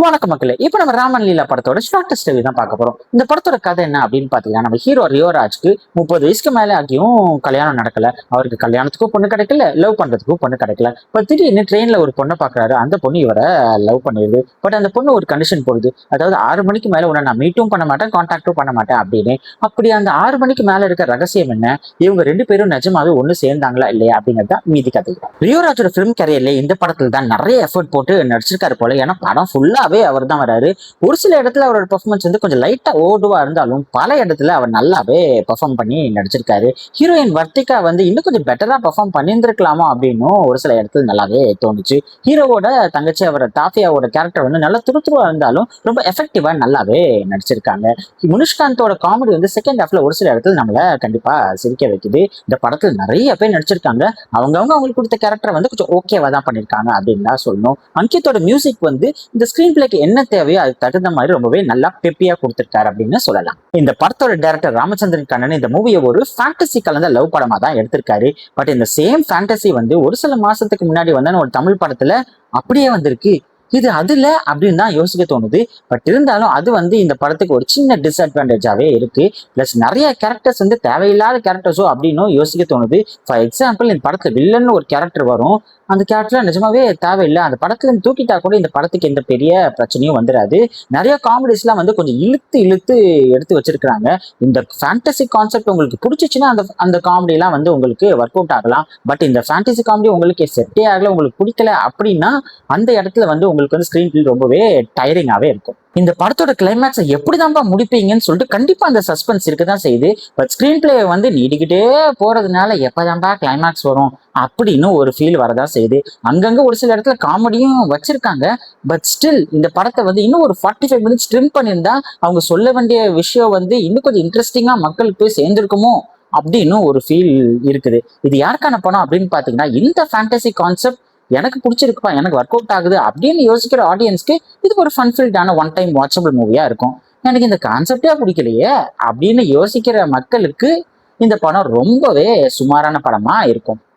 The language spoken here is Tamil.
வணக்கம் மக்களே. இப்ப நம்ம ராமன் லீலா படத்தோட ஷார்ட் ஸ்டோரி தான் பார்க்க போறோம். இந்த படத்தோட கதை என்ன அப்படின்னு பாத்தீங்கன்னா, நம்ம ஹீரோ ரியோராஜ்க்கு 30 வயசுக்கு மேல ஆகியும் கல்யாணம் நடக்கல. அவருக்கு கல்யாணத்துக்கும் பொண்ணு கிடைக்கல, லவ் பண்றதுக்கும் பொண்ணு கிடைக்கல. இப்ப திடீர்னு ட்ரெயின்ல ஒரு பொண்ணை பாக்குறாரு. அந்த பொண்ணு இவரை லவ் பண்ணிடுது. பட் அந்த பொண்ணு ஒரு கண்டிஷன் போடுது. அதாவது 6 மணிக்கு மேல உன்னை நான் மீட்டும் பண்ண மாட்டேன், கான்டாக்டும் பண்ண மாட்டேன் அப்படின்னு. அப்படி அந்த 6 மணிக்கு மேல இருக்க ரகசியம் என்ன? இவங்க 2 பேரும் நிஜமாவே ஒண்ணு சேர்ந்தாங்களா இல்லையா அப்படிங்கிறது தான் மீதி கதை. ரியோராஜோட பிலிம் கேரியர்ல இந்த படத்துல தான் நிறைய எஃபர்ட் போட்டு நடிச்சிருக்காரு போல. ஏன்னா படம் ஃபுல்லா அவர் தான் வராரு. ஒரு சில இடத்துல அவரோட பெர்ஃபார்மன்ஸ் வந்து கொஞ்சம் லைட்டா ஓடுவா இருந்தாலும் பல இடத்துல அவர் நல்லாவே பெர்ஃபார்ம் பண்ணி நடிச்சிருக்காரு. ஹீரோயின் வர்த்திகா வந்து இன்னும் கொஞ்சம் பெட்டரா பெர்ஃபார்ம் பண்ணியிருந்திருக்கலாமா அப்படின்னு ஒரு சில இடத்துல நல்லாவே தோணுச்சு. ஹீரோவோட தங்கச்சி அவர் தாஃபியாவோட கேரக்டர் வந்து நல்லா துருதுருவா இருந்தாலும் ரொம்ப எஃபெக்டிவா நல்லாவே நடிச்சிருக்காங்க. முனுஷ்காந்தோட காமெடி வந்து செகண்ட் ஹாஃப்ல ஒரு சில இடத்துல நம்மள கண்டிப்பா சிரிக்க வைக்குது. இந்த படத்துல நிறைய பேர் நடிச்சிருக்காங்க. அவங்களுக்கு கொடுத்த கேரக்டர் வந்து கொஞ்சம் ஓகேவா தான் பண்ணிருக்காங்க அப்படின்னு தான் சொல்லணும். அங்கித்தோட மியூசிக் வந்து இந்த ஸ்கிரீன் பிளேக்கு என்ன தேவையோ அது தகுந்த மாதிரி ரொம்பவே நல்லா பெப்பியா கொடுத்திருக்காரு அப்படின்னு சொல்லலாம். இந்த படத்தோட டைரக்டர் ராமச்சந்திரன் கண்ணன் இந்த மூவியை ஒரு ஃபேண்டசி கலந்த லவ் படமா தான் எடுத்திருக்காரு. பட் இந்த சேம் ஃபேண்டசி வந்து ஒரு சில மாசத்துக்கு முன்னாடி வந்து ஒரு தமிழ் படத்துல அப்படியே வந்திருக்கு. இது அதுல அப்படின்னு தான் யோசிக்க தோணுது. பட் இருந்தாலும் அது வந்து இந்த படத்துக்கு ஒரு சின்ன டிஸ்அட்வான்டேஜாவே இருக்கு. பிளஸ் நிறைய கேரக்டர்ஸ் வந்து தேவையில்லாத கேரக்டர்ஸோ அப்படின்னு யோசிக்க தோணுது. ஃபார் எக்ஸாம்பிள் இந்த படத்துல வில்லன்னு ஒரு கேரக்டர் வரும். அந்த கேரக்டர் நிஜமாவே தேவையில்லை. அந்த படத்துல தூக்கிட்டா கூட இந்த படத்துக்கு எந்த பெரிய பிரச்சனையும் வந்துடாது. நிறைய காமெடிஸ் எல்லாம் வந்து கொஞ்சம் இழுத்து இழுத்து எடுத்து வச்சிருக்காங்க. இந்த ஃபேண்டசி கான்செப்ட் உங்களுக்கு பிடிச்சிச்சுன்னா அந்த அந்த காமெடி எல்லாம் வந்து உங்களுக்கு ஒர்க் அவுட் ஆகலாம். பட் இந்த ஃபேண்டசி காமெடி உங்களுக்கு செட்டே ஆகல, உங்களுக்கு பிடிக்கல அப்படின்னா அந்த இடத்துல வந்து உங்களுக்கு வந்து ஸ்கிரீன் பிளே ரொம்பவே டயரிங்காவே இருக்கும். இந்த படத்தோட கிளைமேக்ஸை எப்படிதான்ப்பா முடிப்பீங்கன்னு சொல்லிட்டு கண்டிப்பா அந்த சஸ்பென்ஸ் இருக்குதான் செய்யுது. பட் ஸ்கிரீன் பிளே வந்து நீடிக்கிட்டே போறதுனால எப்பதான்ப்பா கிளைமேக்ஸ் வரும் அப்படின்னு ஒரு ஃபீல் வரதா செய்யுது. அங்கங்க ஒரு சில இடத்துல காமெடியும் வச்சிருக்காங்க. பட் ஸ்டில் இந்த படத்தை வந்து இன்னும் ஒரு 45 மினிட்ஸ் ட்ரிம் பண்ணியிருந்தா அவங்க சொல்ல வேண்டிய விஷயம் வந்து இன்னும் கொஞ்சம் இன்ட்ரெஸ்டிங்கா மக்களுக்கு போய் சேர்ந்திருக்குமோ அப்படின்னு ஒரு ஃபீல் இருக்குது. இது யாருக்கான படம் அப்படின்னு பாத்தீங்கன்னா, இந்த ஃபேண்டசி கான்செப்ட் எனக்கு பிடிச்சிருக்குப்பா, எனக்கு ஒர்க் அவுட் ஆகுது அப்படின்னு யோசிக்கிற ஆடியன்ஸ்க்கு இது ஒரு ஃபன்ஃபில்டான ஒன் டைம் வாட்சபிள் மூவியா இருக்கும். எனக்கு இந்த கான்செப்டே பிடிக்கலையே அப்படின்னு யோசிக்கிற மக்களுக்கு இந்த படம் ரொம்பவே சுமாரான படமா இருக்கும்.